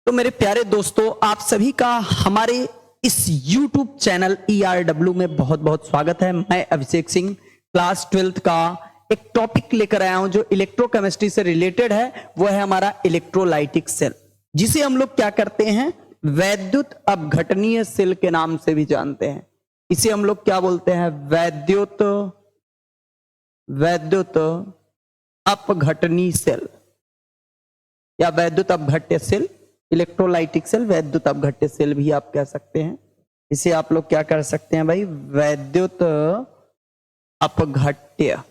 तो मेरे प्यारे दोस्तों, आप सभी का हमारे इस YouTube चैनल ERW में बहुत बहुत स्वागत है। मैं अभिषेक सिंह क्लास 12th का एक टॉपिक लेकर आया हूं जो इलेक्ट्रोकेमिस्ट्री से रिलेटेड है। वो है हमारा इलेक्ट्रोलाइटिक सेल, जिसे हम लोग क्या करते हैं, वैद्युत अपघटनीय सेल के नाम से भी जानते हैं। इसे हम लोग क्या बोलते हैं, वैद्युत अपघटनीय सेल या वैद्युत अपघट्य सेल, इलेक्ट्रोलाइटिक सेल, वैद्युत अपघट्य सेल भी आप कह सकते हैं। इसे आप लोग क्या कर सकते हैं भाई, वैद्युत अपघट्य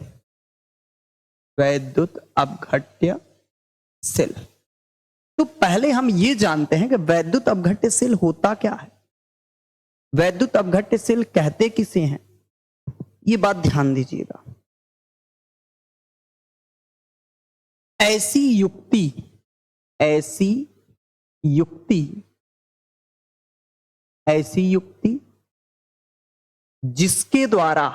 सेल। तो पहले हम ये जानते हैं कि वैद्युत अपघट्य सेल होता क्या है, वैद्युत अपघट्य सेल कहते किसे हैं, ये बात ध्यान दीजिएगा। ऐसी युक्ति जिसके द्वारा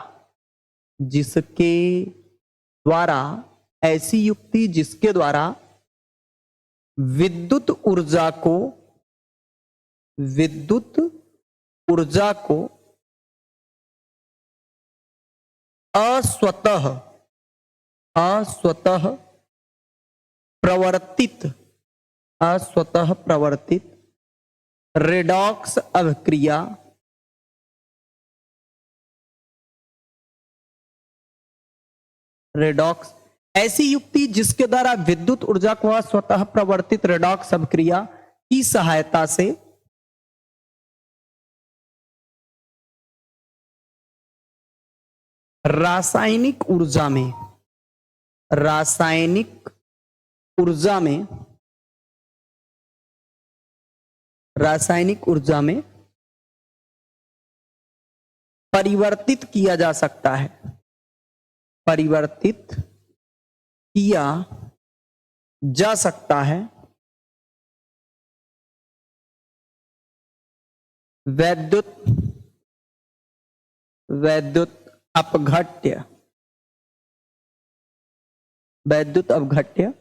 विद्युत ऊर्जा को अस्वतः प्रवर्तित रेडॉक्स अभिक्रिया ऐसी युक्ति जिसके द्वारा विद्युत ऊर्जा को स्वतः प्रवर्तित रेडॉक्स अभिक्रिया की सहायता से रासायनिक ऊर्जा में परिवर्तित किया जा सकता है, वैद्युत अपघट्य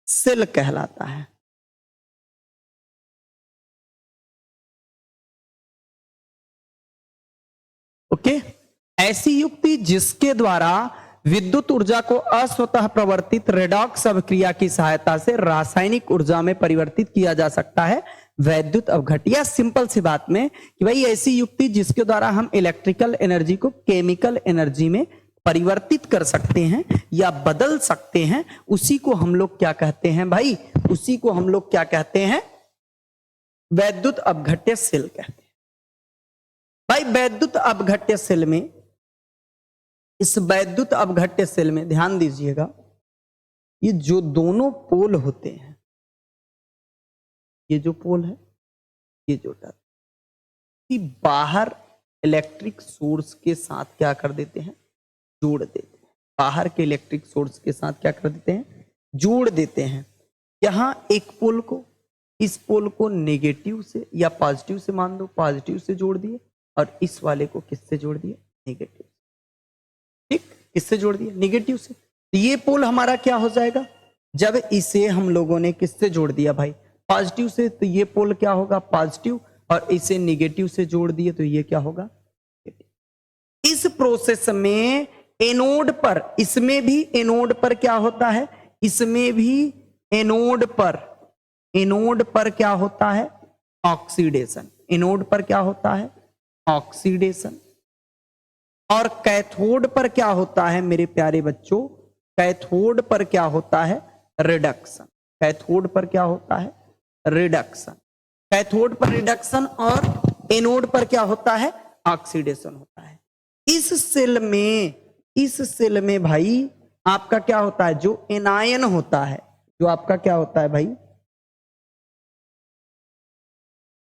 सेल कहलाता है। ओके, ऐसी युक्ति जिसके द्वारा विद्युत ऊर्जा को अस्वतः प्रवर्तित रेडॉक्स अभिक्रिया की सहायता से रासायनिक ऊर्जा में परिवर्तित किया जा सकता है, वैद्युत अपघट्य। सिंपल सी बात में कि भाई ऐसी युक्ति जिसके द्वारा हम इलेक्ट्रिकल एनर्जी को केमिकल एनर्जी में परिवर्तित कर सकते हैं या बदल सकते हैं, उसी को हम लोग क्या कहते हैं भाई, उसी को हम लोग क्या कहते हैं, वैद्युत अपघट्य सेल कहते हैं। भाई वैद्युत अपघट्य सेल में, इस वैद्युत अपघट्य सेल में ध्यान दीजिएगा, ये जो दोनों पोल होते हैं, ये जो पोल है, ये जो टर्मिनल बाहर इलेक्ट्रिक सोर्स के साथ क्या कर देते हैं, जोड़ देते हैं। बाहर के इलेक्ट्रिक सोर्स के साथ क्या कर देते हैं, जोड़ देते हैं। यहां एक पोल को, इस पोल को नेगेटिव से या पॉजिटिव से मान दो, पॉजिटिव से जोड़ दिए, और इस वाले को किससे जोड़ दिया, नेगेटिव। ठीक, किससे जोड़ दिया, नेगेटिव से। तो ये पोल हमारा क्या हो जाएगा, जब इसे हम लोगों ने किससे जोड़ दिया भाई, पॉजिटिव से, तो ये पोल क्या होगा, पॉजिटिव, और इसे नेगेटिव से जोड़ दिए तो ये क्या होगा, नेगेटिव। इस प्रोसेस में एनोड पर, इसमें भी एनोड पर क्या होता है, इसमें भी एनोड पर क्या होता है, ऑक्सीडेशन। एनोड पर क्या होता है, ऑक्सीडेशन। और कैथोड पर क्या होता है मेरे प्यारे बच्चों, कैथोड पर क्या होता है, रिडक्शन। कैथोड पर क्या होता है, रिडक्शन। कैथोड पर रिडक्शन और एनोड पर क्या होता है, ऑक्सीडेशन होता है। इस सेल में भाई आपका क्या होता है, जो एनायन होता है, जो आपका क्या होता है भाई,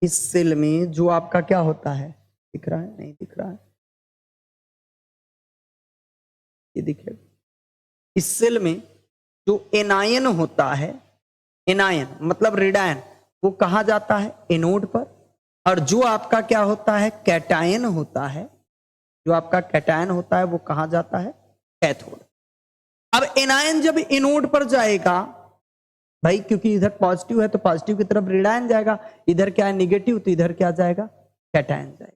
इस सेल में जो आपका क्या होता है, दिख रहा है, नहीं दिख रहा है, ये दिखेगा। इस सेल में जो एनायन होता है, एनायन मतलब रेडायन, वो कहां जाता है, एनोड पर। और जो आपका क्या होता है, कैटायन होता है, जो आपका कैटायन होता है वो कहां जाता है, कैथोड। अब एनायन जब एनोड पर जाएगा भाई, क्योंकि इधर पॉजिटिव है तो पॉजिटिव की तरफ ऋण आयन जाएगा, इधर क्या है नेगेटिव तो इधर क्या जाएगा, कैटायन जाएगा।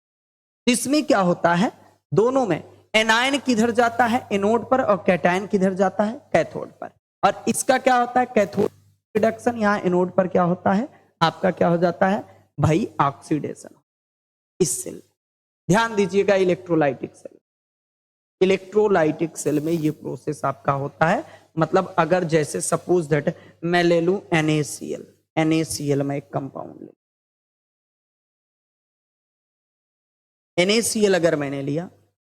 इसमें क्या होता है, दोनों में एनायन किधर जाता है, एनोड पर, और कैटायन किधर जाता है, कैथोड पर। और इसका क्या होता है, कैथोड रिडक्शन, यहाँ एनोड पर क्या होता है, आपका क्या हो जाता है भाई, ऑक्सीडेशन। इस सेल ध्यान दीजिएगा, इलेक्ट्रोलाइटिक सेल, इलेक्ट्रोलाइटिक सेल में ये प्रोसेस आपका होता है। मतलब अगर जैसे सपोज दैट मैं ले लूं NaCl, NaCl में एक कंपाउंड ले, NaCl अगर मैंने लिया,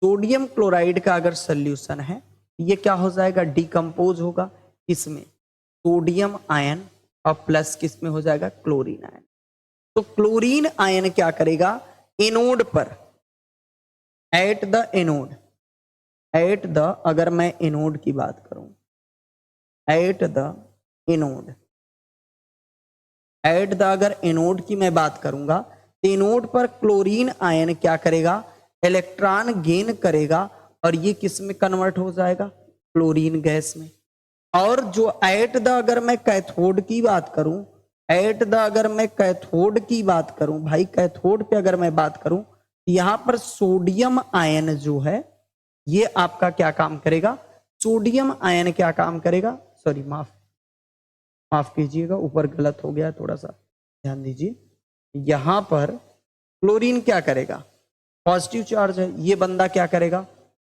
सोडियम क्लोराइड का अगर सोल्यूशन है, ये क्या हो जाएगा, डिकम्पोज होगा, इसमें सोडियम आयन और प्लस किस में हो जाएगा, क्लोरीन आयन। तो क्लोरीन आयन क्या करेगा, एनोड पर, at the anode, at the, अगर मैं एनोड की बात करूं, at the anode, at the अगर एनोड की मैं बात करूंगा, तो एनोड पर क्लोरीन आयन क्या करेगा, इलेक्ट्रॉन गेन करेगा और ये किस में कन्वर्ट हो जाएगा, क्लोरीन गैस में। और जो एट द अगर मैं कैथोड की बात करूं, एट द अगर मैं कैथोड की बात करूं भाई, कैथोड पे अगर मैं बात करूं, यहां पर सोडियम आयन जो है ये आपका क्या काम करेगा, सोडियम आयन क्या काम करेगा, सॉरी माफ कीजिएगा, ऊपर गलत हो गया, थोड़ा सा ध्यान दीजिए। यहां पर क्लोरीन क्या करेगा, पॉजिटिव चार्ज है, ये बंदा क्या करेगा,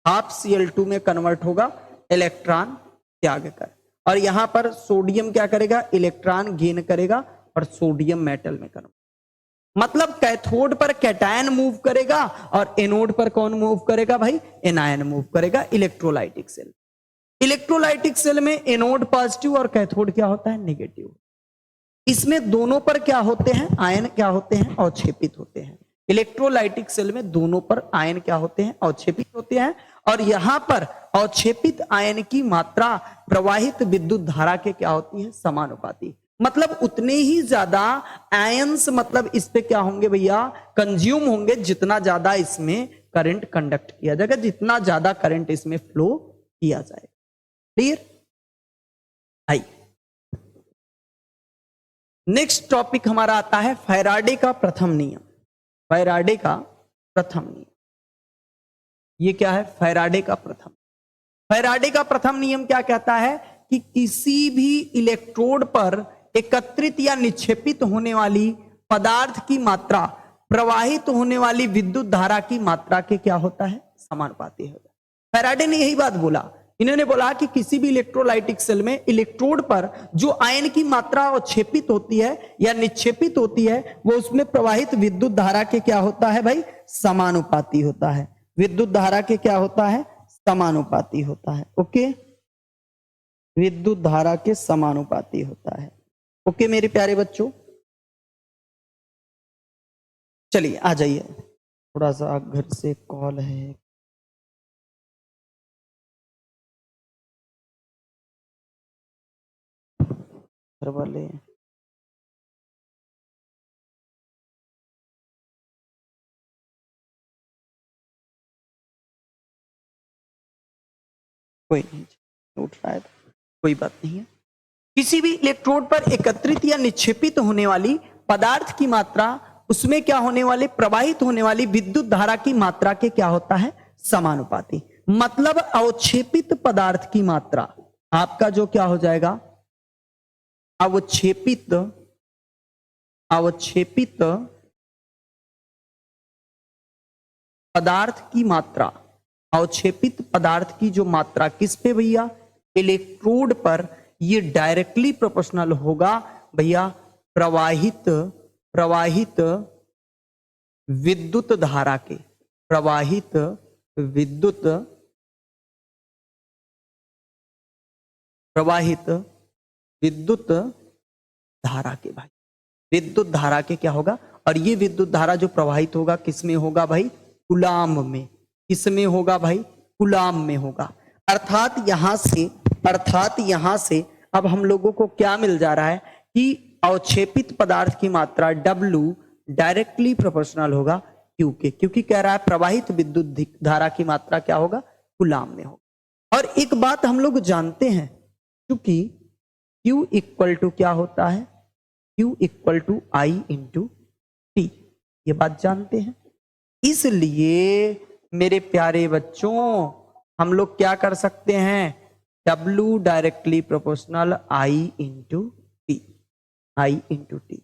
हाफ Cl2 में कन्वर्ट होगा इलेक्ट्रॉन त्याग कर, और यहां पर सोडियम क्या करेगा, इलेक्ट्रॉन गेन करेगा और सोडियम मेटल में कन्वर्ट। मतलब कैथोड पर कैटायन मूव करेगा और एनोड पर कौन मूव करेगा भाई, एनायन मूव करेगा। इलेक्ट्रोलाइटिक सेल, इलेक्ट्रोलाइटिक सेल में एनोड पॉजिटिव और कैथोड क्या होता है, नेगेटिव। इसमें दोनों पर क्या होते हैं, आयन क्या होते हैं, अवक्षेपित होते हैं। इलेक्ट्रोलाइटिक सेल में दोनों पर आयन क्या होते हैं, अवक्षेपित होते हैं। और यहां पर अवक्षेपित आयन की मात्रा प्रवाहित विद्युत धारा के क्या होती है, समानुपाती। मतलब उतने ही ज्यादा आयंस, मतलब इस पे क्या होंगे भैया, कंज्यूम होंगे, जितना ज्यादा इसमें करंट कंडक्ट किया जाएगा, जितना ज्यादा करंट इसमें फ्लो किया जाएगा। क्लियर? आई नेक्स्ट टॉपिक हमारा आता है फैराडे का प्रथम नियम। फैराडे का प्रथम नियम, ये क्या है, फैराडे का प्रथम, फैराडे का प्रथम नियम क्या कहता है कि किसी भी इलेक्ट्रोड पर एकत्रित या निक्षेपित होने वाली पदार्थ की मात्रा प्रवाहित होने वाली विद्युत धारा की मात्रा के क्या होता है, समानुपाती होता है। फैराडे ने यही बात बोला, इन्होंने बोला कि किसी भी इलेक्ट्रोलाइटिक सेल में इलेक्ट्रोड पर जो आयन की मात्रा अवक्षेपित होती है या निक्षेपित होती है, वो उसमें प्रवाहित विद्युत धारा के क्या होता है भाई, समानुपाती होता है। विद्युत धारा के क्या होता है, समानुपाती होता है। ओके, विद्युत धारा के समानुपाती होता है। ओके मेरे प्यारे बच्चों, चलिए आ जाइए, थोड़ा सा घर से कॉल है। घर वाले कोई नहीं उठ रहा है, कोई बात नहीं है। किसी भी इलेक्ट्रोड पर एकत्रित या निक्षेपित होने वाली पदार्थ की मात्रा, उसमें क्या होने वाले, प्रवाहित होने वाली विद्युत धारा की मात्रा के क्या होता है, समानुपाती। मतलब अवक्षेपित पदार्थ की मात्रा आपका जो क्या हो जाएगा, अवक्षेपित, अवक्षेपित पदार्थ की मात्रा, अवक्षेपित पदार्थ की जो मात्रा किस पे भैया, इलेक्ट्रोड पर, ये डायरेक्टली प्रोपोर्शनल होगा भैया प्रवाहित, प्रवाहित विद्युत धारा के, प्रवाहित विद्युत, प्रवाहित विद्युत धारा के भाई, विद्युत धारा के क्या होगा। और ये विद्युत धारा जो प्रवाहित होगा किसमें होगा भाई, कूलाम्ब में। किसमें होगा भाई, कूलाम्ब में होगा। अर्थात यहां से अब हम लोगों को क्या मिल जा रहा है कि अवक्षेपित पदार्थ की मात्रा W डायरेक्टली प्रोपोर्शनल होगा Q के, क्योंकि कह रहा है प्रवाहित विद्युत धारा की मात्रा क्या होगा, कूलाम्ब में होगा। और एक बात हम लोग जानते हैं, क्योंकि Q इक्वल टू क्या होता है, Q equal to I into T, ये बात जानते हैं। इसलिए मेरे प्यारे बच्चों हम लोग क्या कर सकते हैं, W directly proportional I into T, I into T.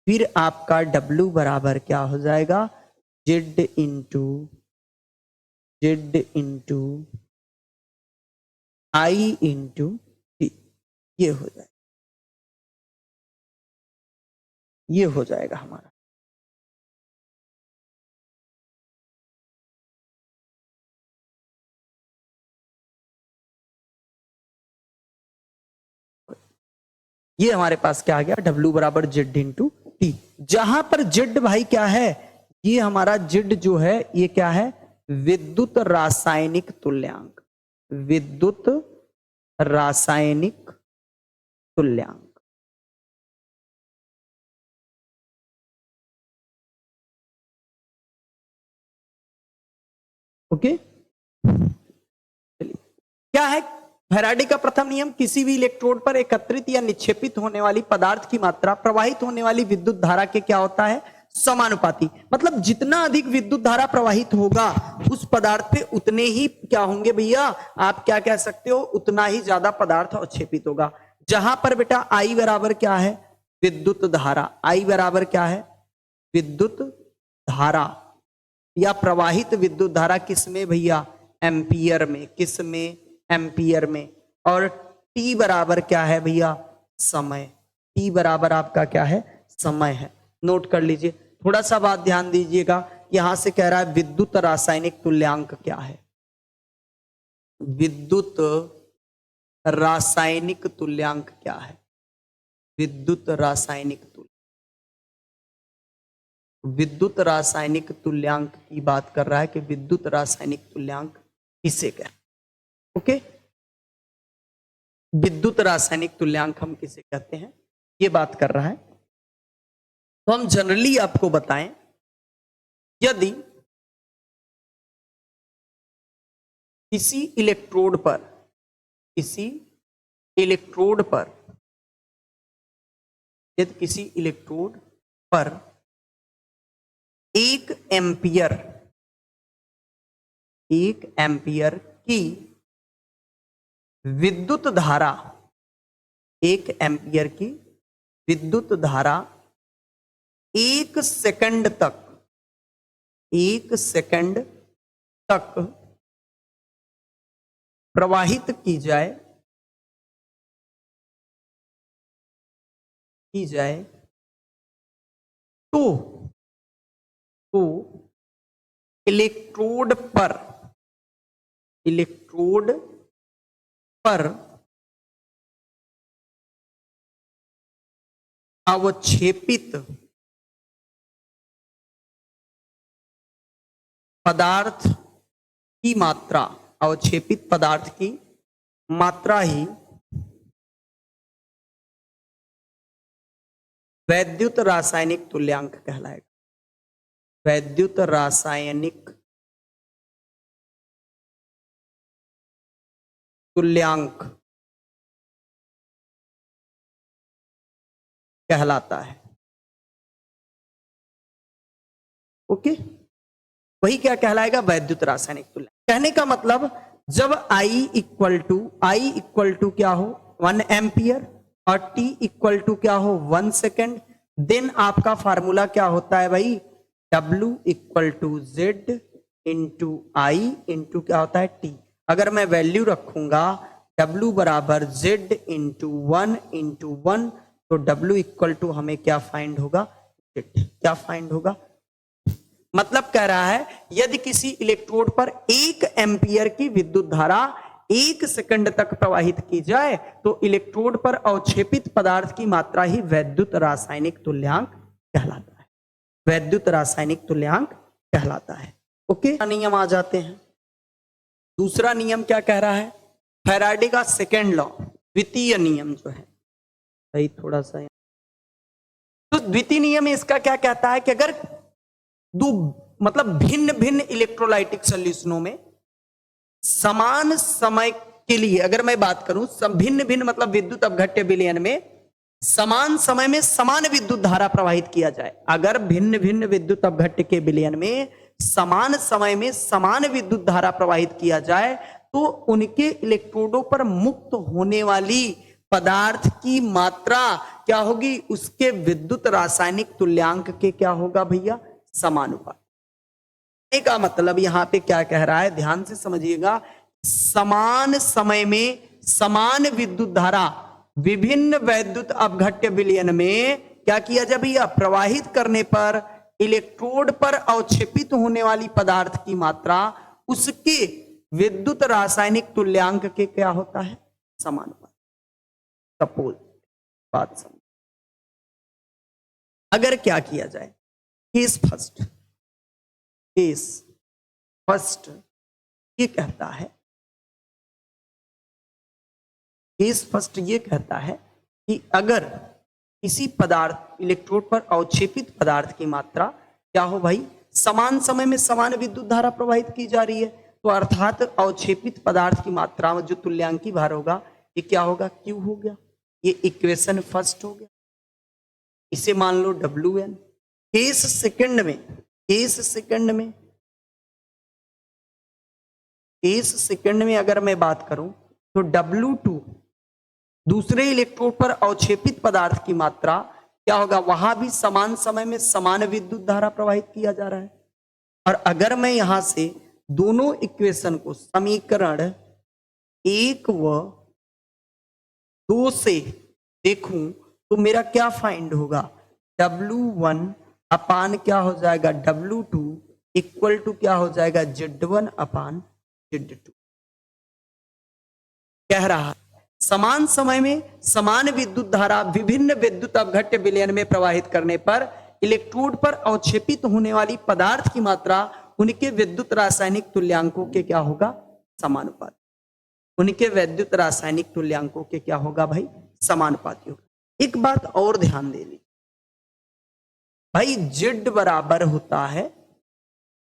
फिर आपका W बराबर क्या हो जाएगा, Z into I into T, ये हो जाएगा, ये हो जाएगा हमारा। ये हमारे पास क्या आ गया, W बराबर Z इंटू टी। जहां पर Z भाई क्या है, ये हमारा Z जो है ये क्या है, विद्युत रासायनिक तुल्यांक, विद्युत रासायनिक तुल्यांक। ओके, चलिए क्या है फैराडे का प्रथम नियम, किसी भी इलेक्ट्रोड पर एकत्रित या निक्षेपित होने वाली पदार्थ की मात्रा प्रवाहित होने वाली विद्युत धारा के क्या होता है, समानुपाती। मतलब जितना अधिक विद्युत धारा प्रवाहित होगा उस पदार्थ पे उतने ही क्या होंगे भैया, आप क्या कह सकते हो, उतना ही ज्यादा पदार्थ अवक्षेपित होगा। जहां पर बेटा I बराबर क्या है, विद्युत धारा, I बराबर क्या है, विद्युत धारा या प्रवाहित विद्युत धारा, किसमें भैया, एम्पियर में, किसमें, एम्पियर में। और T बराबर क्या है भैया, समय, T बराबर आपका क्या है, समय है। नोट कर लीजिए, थोड़ा सा बात ध्यान दीजिएगा, यहां से कह रहा है विद्युत रासायनिक तुल्यांक क्या है, विद्युत रासायनिक तुल्यांक क्या है, विद्युत रासायनिक तुल्यांक, विद्युत रासायनिक तुल्यांक की बात कर रहा है कि विद्युत रासायनिक तुल्यांक किसे कहते हैं। ओके, विद्युत रासायनिक तुल्यांक हम किसे कहते हैं, ये बात कर रहा है। तो हम जनरली आपको बताएं, यदि किसी इलेक्ट्रोड पर, किसी इलेक्ट्रोड पर, यदि किसी इलेक्ट्रोड पर 1 एम्पियर, 1 एम्पियर की विद्युत धारा, 1 एम्पियर की विद्युत धारा 1 सेकंड तक, 1 सेकंड तक प्रवाहित की जाए, तो इलेक्ट्रोड पर, इलेक्ट्रोड पर अवक्षेपित पदार्थ की मात्रा, अवक्षेपित पदार्थ की मात्रा ही वैद्युत रासायनिक तुल्यांक कहलाएगा, वैद्युत रासायनिक तुल्यांक कहलाता है। ओके, वही क्या कहलाएगा, वैद्युत रासायनिक तुल्यांक। कहने का मतलब जब I इक्वल टू क्या हो 1 एम्पियर और T इक्वल टू क्या हो 1 सेकेंड, देन आपका फार्मूला क्या होता है भाई, W equal to Z into I into क्या होता है T। अगर मैं वैल्यू रखूंगा W बराबर Z इंटू 1 तो W इक्वल टू हमें क्या फाइंड होगा, Z। क्या फाइंड होगा, मतलब कह रहा है यदि किसी इलेक्ट्रोड पर 1 एम्पियर की विद्युत धारा 1 सेकंड तक प्रवाहित की जाए तो इलेक्ट्रोड पर अवक्षेपित पदार्थ की मात्रा ही वैद्युत रासायनिक तुल्यांक कहलाता है, वैद्युत रासायनिक तुल्यांक कहलाता है। ओके, नियम आ जाते हैं। दूसरा नियम क्या कह रहा है, फैराडे का सेकेंड लॉ, द्वितीय नियम जो है, सही थोड़ा सा, तो द्वितीय नियम इसका क्या कहता है कि अगर दो मतलब भिन्न भिन्न इलेक्ट्रोलाइटिक सॉल्यूशनों में समान समय के लिए अगर मैं बात करूं, भिन्न भिन्न मतलब विद्युत अपघट्य विलयन में समान समय में समान विद्युत धारा प्रवाहित किया जाए, अगर भिन्न भिन्न विद्युत अपघट्य के विलयन में समान समय में समान विद्युत धारा प्रवाहित किया जाए तो उनके इलेक्ट्रोडों पर मुक्त होने वाली पदार्थ की मात्रा क्या होगी, उसके विद्युत रासायनिक तुल्यांक के क्या होगा भैया, समानुपात। का मतलब यहां पे क्या कह रहा है, ध्यान से समझिएगा, समान समय में समान विद्युत धारा विभिन्न वैद्युत अपघट्य विलयन में क्या किया जाए भैया, प्रवाहित करने पर इलेक्ट्रोड पर अवक्षेपित होने वाली पदार्थ की मात्रा उसके विद्युत रासायनिक तुल्यांक के क्या होता है, समानुपात। सपोज बात समझ, अगर क्या किया जाए, केस फर्स्ट ये कहता है, केस फर्स्ट ये कहता है कि अगर किसी पदार्थ इलेक्ट्रोड पर अवक्षेपित पदार्थ की मात्रा क्या हो भाई, समान समय में समान विद्युत धारा प्रवाहित की जा रही है, तो अर्थात अवक्षेपित पदार्थ की मात्रा में जो तुल्यांकी भार होगा ये क्या होगा, Q हो गया। ये इक्वेशन फर्स्ट हो गया, इसे मान लो WN। केस सेकंड में अगर मैं बात करूं तो W2 दूसरे इलेक्ट्रोड पर अवक्षेपित पदार्थ की मात्रा क्या होगा, वहां भी समान समय में समान विद्युत धारा प्रवाहित किया जा रहा है। और अगर मैं यहां से दोनों इक्वेशन को समीकरण 1 व 2 से देखूं तो मेरा क्या फाइंड होगा, W1 अपान क्या हो जाएगा, W2 इक्वल टू क्या हो जाएगा, Z1 अपान Z2। कह रहा समान समय में समान विद्युत धारा विभिन्न विद्युत अपघट्य विलयन में प्रवाहित करने पर इलेक्ट्रोड पर अवक्षेपित होने वाली पदार्थ की मात्रा उनके विद्युत रासायनिक तुल्यांकों के क्या होगा, समानुपाती। उनके विद्युत रासायनिक तुल्यांकों के क्या होगा भाई, समानुपाती होगा। एक बात और ध्यान दे लीजिए भाई, Z बराबर होता है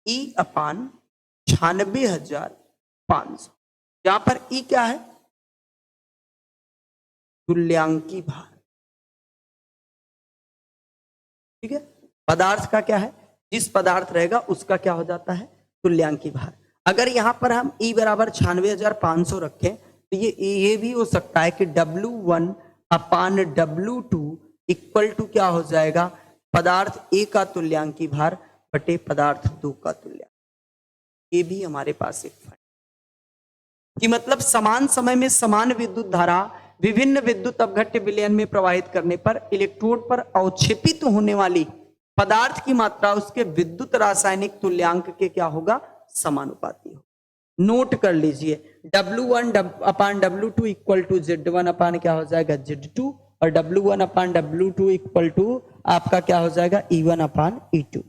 E अपान 96,500, यहां पर E क्या है, तुल्यांकी भार, ठीक है। पदार्थ का क्या है, जिस पदार्थ रहेगा उसका क्या हो जाता है, तुल्यांकी भार। अगर यहां पर हम E बराबर 96,500 रखें तो ये भी हो सकता है कि W1 upon W2 equal to क्या हो जाएगा, पदार्थ A का तुल्यांकी भार बटे पदार्थ 2 का तुल्यांक। ये भी हमारे पास एक फाइंड कि मतलब समान समय में समान विद्युत धारा विभिन्न विद्युत अपघट्य विलयन में प्रवाहित करने पर इलेक्ट्रोड पर अवक्षेपित होने वाली पदार्थ की मात्रा उसके विद्युत रासायनिक तुल्यांक के क्या होगा, समानुपाती हो। नोट कर लीजिए, W1 upon W2 equal to Z1 अपान क्या हो जाएगा, Z2, और W1 upon W2 equal to आपका क्या हो जाएगा, E1 अपान E2।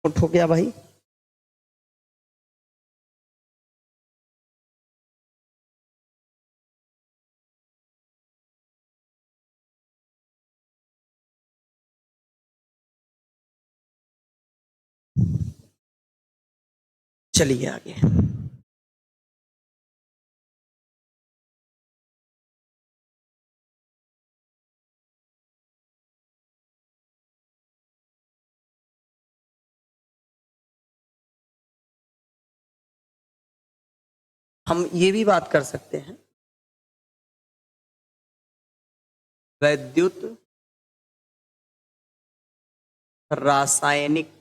हो गया भाई, चलिए आगे। हम ये भी बात कर सकते हैं, वैद्युत रासायनिक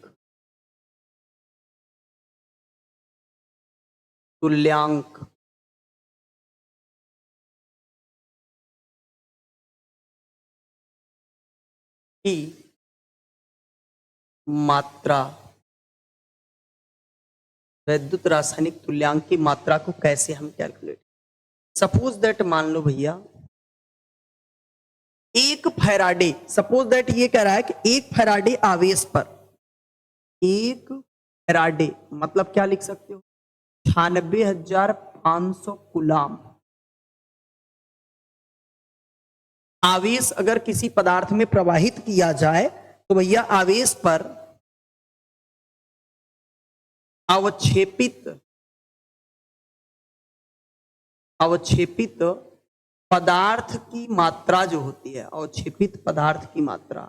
तुल्यांक की मात्रा, वैद्युत रासायनिक तुल्यांक की मात्रा को कैसे हम कैलकुलेट, सपोज दैट मान लो भैया 1 फैराडे, सपोज दैट ये कह रहा है कि 1 फैराडे आवेश पर 1 फैराडे मतलब क्या लिख सकते हो, 96,500 कूलाम आवेश अगर किसी पदार्थ में प्रवाहित किया जाए तो भैया आवेश पर अवक्षेपित पदार्थ की मात्रा जो होती है, अवक्षेपित पदार्थ की मात्रा,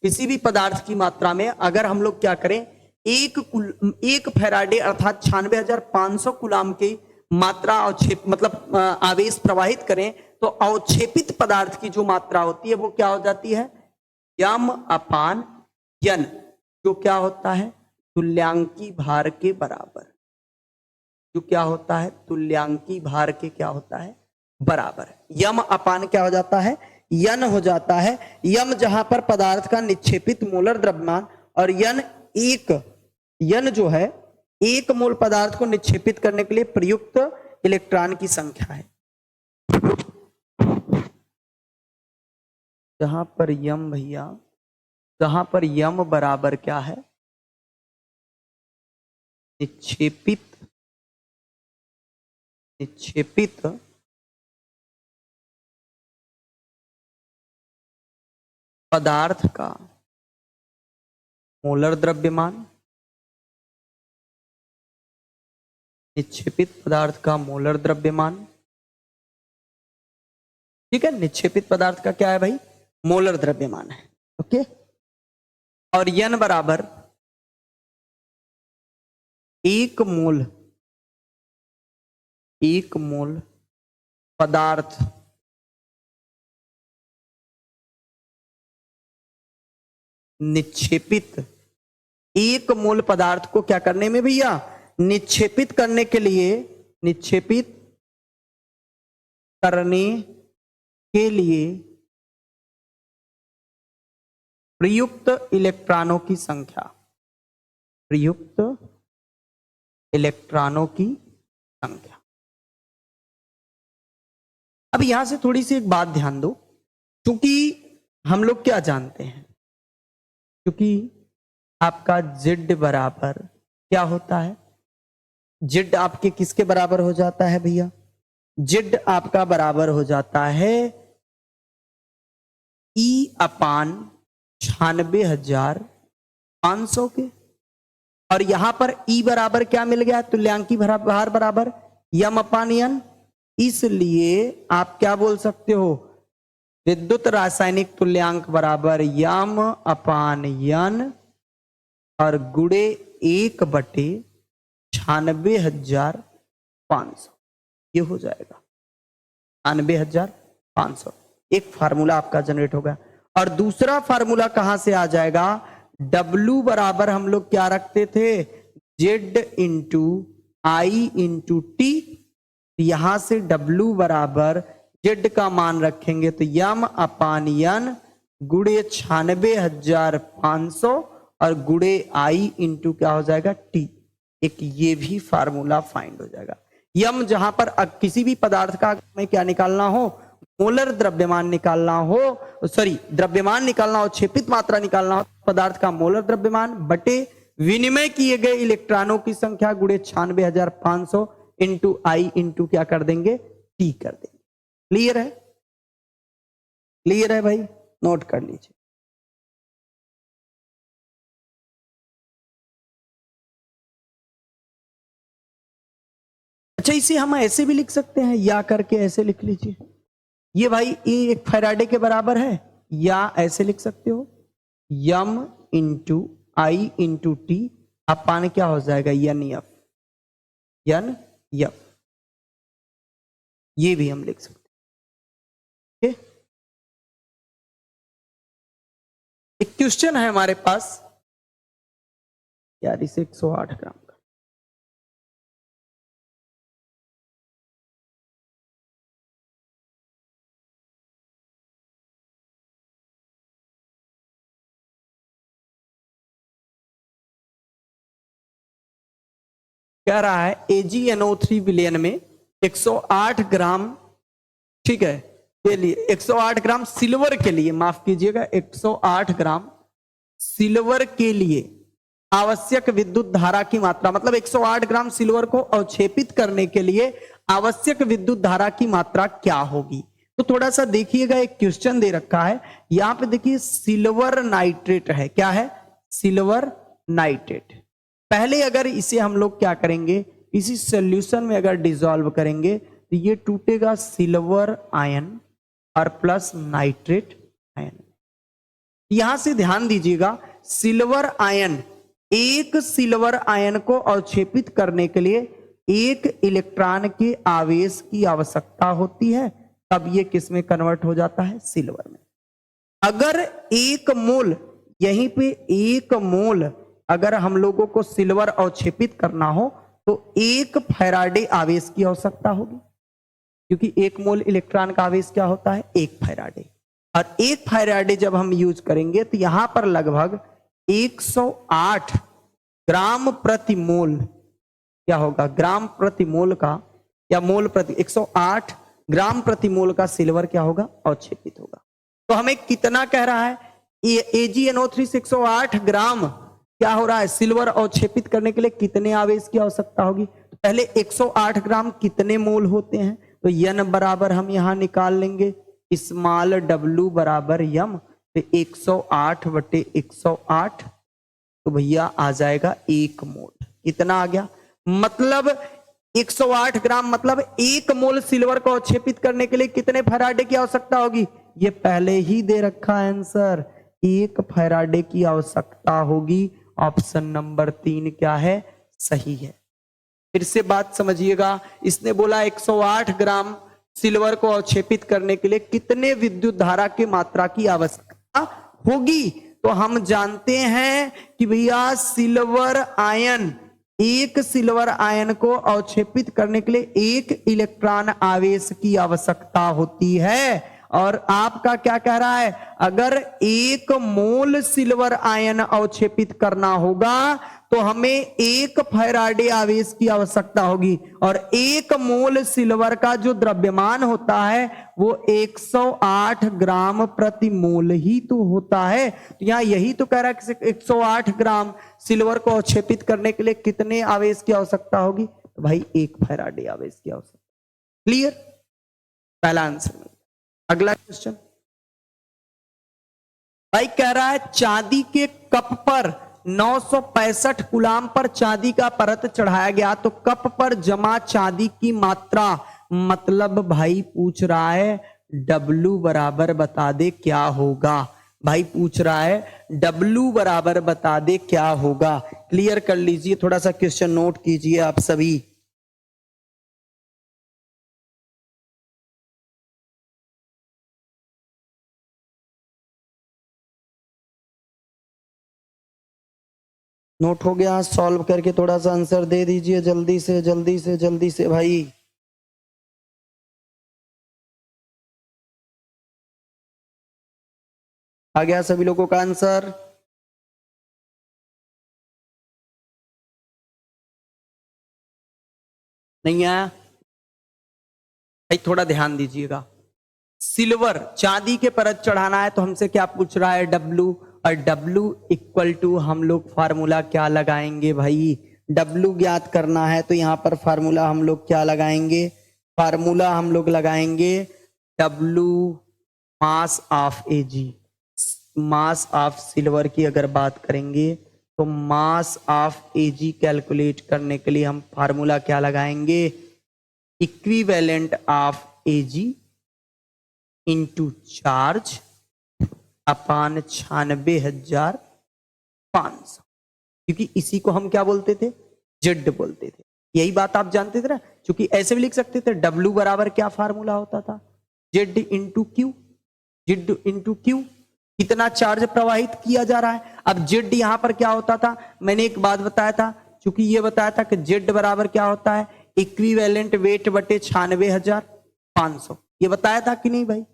किसी भी पदार्थ की मात्रा में अगर हम लोग क्या करें, एक फैराडे अर्थात 96,500 कूलाम की मात्रा मतलब आवेश प्रवाहित करें तो अवक्षेपित पदार्थ की जो मात्रा होती है वो क्या हो जाती है, यम अपान यन, जो क्या होता है तुल्यांकी भार के बराबर, जो क्या होता है तुल्यांकी भार के क्या होता है बराबर। यम अपान क्या हो जाता है, यन हो जाता है। यम जहां पर पदार्थ का निक्षेपित मोलर द्रव्यमान और यन जो है एक मोल पदार्थ को निक्षेपित करने के लिए प्रयुक्त इलेक्ट्रॉन की संख्या है। जहां पर यम भैया, जहां पर यम बराबर क्या है, निक्षेपित पदार्थ का मोलर द्रव्यमान, निक्षेपित पदार्थ का मोलर द्रव्यमान, ठीक है, निक्षेपित पदार्थ का क्या है भाई, मोलर द्रव्यमान है, ओके। और यन बराबर एक मोल पदार्थ निक्षेपित, एक मोल पदार्थ को क्या करने में भैया, निक्षेपित करने के लिए प्रयुक्त इलेक्ट्रॉनों की संख्या, प्रयुक्त इलेक्ट्रॉनों की संख्या। अब यहां से थोड़ी सी एक बात ध्यान दो, क्योंकि हम लोग क्या जानते हैं, क्योंकि आपका जेड बराबर क्या होता है, जेड आपके किसके बराबर हो जाता है भैया, जेड आपका बराबर हो जाता है ई अपान 96,500 के। और यहां पर ई बराबर क्या मिल गया, तुल्यांकी भार बराबर यम अपान यन, इसलिए आप क्या बोल सकते हो, विद्युत रासायनिक तुल्यांक बराबर यम अपान यन और गुणे 1/96,500, ये हो जाएगा 96,500। एक फार्मूला आपका जनरेट होगा। और दूसरा फार्मूला कहां से आ जाएगा, W बराबर हम लोग क्या रखते थे, Z इंटू आई इंटू टी, यहां से W बराबर Z का मान रखेंगे तो यम अपान यन गुणे 96,500 और गुणे आई इंटू क्या हो जाएगा टी। एक ये भी फार्मूला फाइंड हो जाएगा। यम जहां पर किसी भी पदार्थ का में क्या निकालना हो, मोलर द्रव्यमान निकालना हो, द्रव्यमान निकालना हो, क्षेपित मात्रा निकालना हो, पदार्थ का मोलर द्रव्यमान बटे विनिमय किए गए इलेक्ट्रॉनों की संख्या गुणे 96,500 इंटू आई इंटू क्या कर देंगे टी कर देंगे। क्लियर है, क्लियर है भाई, नोट कर लीजिए। अच्छा, इसे हम ऐसे भी लिख सकते हैं, या करके ऐसे लिख लीजिए, ये भाई ये एक फैराडे के बराबर है, या ऐसे लिख सकते हो यम इंटू आई इंटू टी अपान क्या हो जाएगा यन एफ, ये भी हम लिख सकते हैं। एक क्वेश्चन है हमारे पास यार, इसे 108 ग्राम का, कह रहा है AgNO3 विलयन में 108 ग्राम, ठीक है, के लिए 108 ग्राम सिल्वर के लिए, माफ कीजिएगा 108 ग्राम सिल्वर के लिए आवश्यक विद्युत धारा की मात्रा, मतलब 108 ग्राम सिल्वर को अवक्षेपित करने के लिए आवश्यक विद्युत धारा की मात्रा क्या होगी। तो थोड़ा सा देखिएगा, एक क्वेश्चन दे रखा है यहां पे, देखिए सिल्वर नाइट्रेट है, क्या है, सिल्वर नाइट्रेट। पहले अगर इसे हम लोग क्या करेंगे, इसी सॉल्यूशन में अगर डिसॉल्व करेंगे तो ये टूटेगा सिल्वर आयन और प्लस नाइट्रेट आयन। यहां से ध्यान दीजिएगा, सिल्वर आयन, एक सिल्वर आयन को अवक्षेपित करने के लिए एक इलेक्ट्रॉन के आवेश की आवश्यकता होती है, तब ये किस में कन्वर्ट हो जाता है, सिल्वर में। अगर एक मोल, यहीं पे एक मोल अगर हम लोगों को सिल्वर अवक्षेपित करना हो तो 1 फैराडे आवेश की आवश्यकता होगी, क्योंकि एक मोल इलेक्ट्रॉन का आवेश क्या होता है, 1 फैराडे। और 1 फैराडे जब हम यूज करेंगे तो यहां पर लगभग 108 ग्राम प्रति मोल क्या होगा, ग्राम प्रति मोल का, या मोल प्रति 108 ग्राम प्रति मोल का सिल्वर क्या होगा, अवक्षेपित होगा। तो हमें कितना कह रहा है, AgNO3 से 108 ग्राम क्या हो रहा है, सिल्वर अवक्षेपित करने के लिए कितने आवेश की आवश्यकता होगी। तो पहले 108 ग्राम कितने मोल होते हैं, तो N बराबर हम यहां निकाल लेंगे, स्मॉल w बराबर m, तो 108 बटे 108, तो भैया आ जाएगा 1 मोल। कितना आ गया, मतलब 108 ग्राम, मतलब 1 मोल सिल्वर को अवक्षेपित करने के लिए कितने फैराडे की आवश्यकता होगी, ये पहले ही दे रखा है आंसर, 1 फैराडे की आवश्यकता होगी। ऑप्शन नंबर 3 क्या है, सही है। फिर से बात समझिएगा, इसने बोला 108 ग्राम सिल्वर को अवक्षेपित करने के लिए कितने विद्युत धारा की मात्रा की आवश्यकता होगी। तो हम जानते हैं कि भैया सिल्वर आयन, एक सिल्वर आयन को अवक्षेपित करने के लिए 1 इलेक्ट्रॉन आवेश की आवश्यकता होती है। और आपका क्या कह रहा है, अगर 1 मोल सिल्वर आयन अवक्षेपित करना होगा तो हमें 1 फैराडे आवेश की आवश्यकता होगी, और 1 मोल सिल्वर का जो द्रव्यमान होता है वो 108 ग्राम प्रति मोल ही तो होता है। तो यहाँ यही तो कह रहा है कि 108 ग्राम सिल्वर को अवक्षेपित करने के लिए कितने आवेश की आवश्यकता होगी, तो भाई 1 फैराडे आवेश की आवश्यकता। क्लियर, पहला आंसर। अगला क्वेश्चन भाई कह रहा है, चांदी के कप पर 965 गुलाम पर चांदी का परत चढ़ाया गया, तो कप पर जमा चांदी की मात्रा, मतलब भाई पूछ रहा है W बराबर बता दे क्या होगा। भाई पूछ रहा है W बराबर बता दे क्या होगा। क्लियर कर लीजिए, थोड़ा सा क्वेश्चन नोट कीजिए आप सभी। नोट हो गया, सॉल्व करके थोड़ा सा आंसर दे दीजिए जल्दी से जल्दी से जल्दी से भाई। आ गया सभी लोगों का आंसर? नहीं आया? भाई थोड़ा ध्यान दीजिएगा, सिल्वर चांदी के परत चढ़ाना है तो हमसे क्या पूछ रहा है, W, और W इक्वल टू हम लोग फार्मूला क्या लगाएंगे भाई, W ज्ञात करना है तो यहां पर फार्मूला हम लोग क्या लगाएंगे, फार्मूला हम लोग लगाएंगे W mass of Ag। Mass of silver की अगर बात करेंगे तो मास ऑफ Ag कैलकुलेट करने के लिए हम फार्मूला क्या लगाएंगे, equivalent of Ag into charge upon 96,500, क्योंकि इसी को हम क्या बोलते थे, जेड बोलते थे। यही बात आप जानते थे ना, क्योंकि ऐसे भी लिख सकते थे W बराबर क्या फार्मूला होता था, Z into Q, Z into Q, कितना चार्ज प्रवाहित किया जा रहा है। अब जेड यहां पर क्या होता था, मैंने एक बात बताया था, क्योंकि ये बताया था कि जेड बराबर क्या होता है, इक्विवेलेंट वेट बटे 96,500, ये बताया था कि नहीं भाई।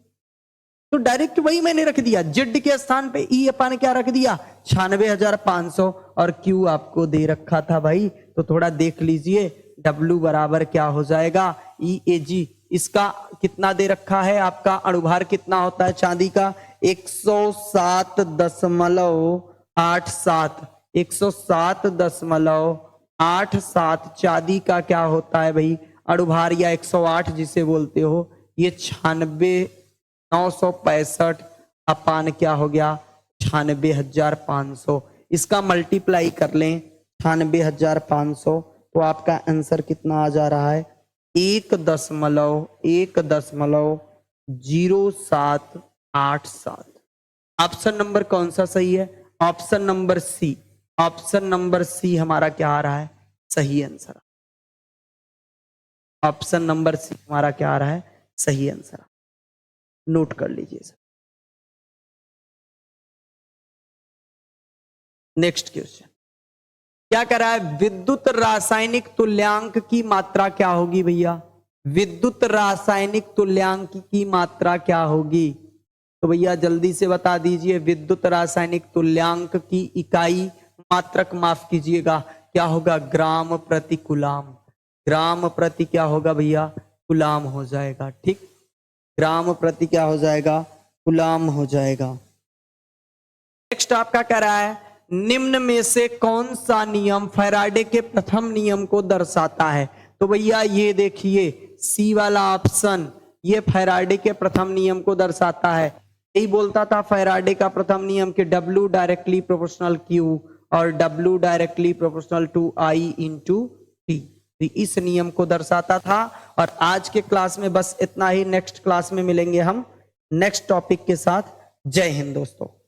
तो डायरेक्ट वही मैंने रख दिया, जेड के स्थान पे ई अपन क्या रख दिया, 96,500, और क्यू आपको दे रखा था भाई। तो थोड़ा देख लीजिए W बराबर क्या हो जाएगा, EAG, इसका कितना दे रखा है, आपका अणुभार कितना होता है चांदी का, 107.87, 107.87 चांदी का क्या होता है भाई, अणुभार या 108 जिसे बोलते हो, ये 96,965 अपान क्या हो गया 96,500। इसका मल्टीप्लाई कर लें 96,500 तो आपका आंसर कितना आ जा रहा है 1.0787। ऑप्शन नंबर कौन सा सही है, option number C. Option number C हमारा क्या आ रहा है, सही आंसर। ऑप्शन नंबर सी हमारा क्या आ रहा है, सही आंसर। नोट कर लीजिए सर। नेक्स्ट क्वेश्चन क्या कर रहा है, विद्युत रासायनिक तुल्यांक की मात्रा क्या होगी भैया, विद्युत रासायनिक तुल्यांक की मात्रा क्या होगी, तो भैया जल्दी से बता दीजिए। विद्युत रासायनिक तुल्यांक की इकाई मात्रक माफ कीजिएगा क्या होगा, ग्राम प्रति कुलाम। ग्राम प्रति क्या होगा भैया, कुलाम हो जाएगा। ठीक, ग्राम प्रति क्या हो जाएगा, कुलाम हो जाएगा। नेक्स्ट आपका कह रहा है, निम्न में से कौन सा नियम फैराडे के प्रथम नियम को दर्शाता है, तो भैया ये देखिए सी वाला ऑप्शन, ये फैराडे के प्रथम नियम को दर्शाता है। यही बोलता था फैराडे का प्रथम नियम कि W डायरेक्टली प्रोपोर्शनल Q और W directly proportional to I into T, इस नियम को दर्शाता था। और आज के क्लास में बस इतना ही, नेक्स्ट क्लास में मिलेंगे हम नेक्स्ट टॉपिक के साथ। जय हिंद दोस्तों।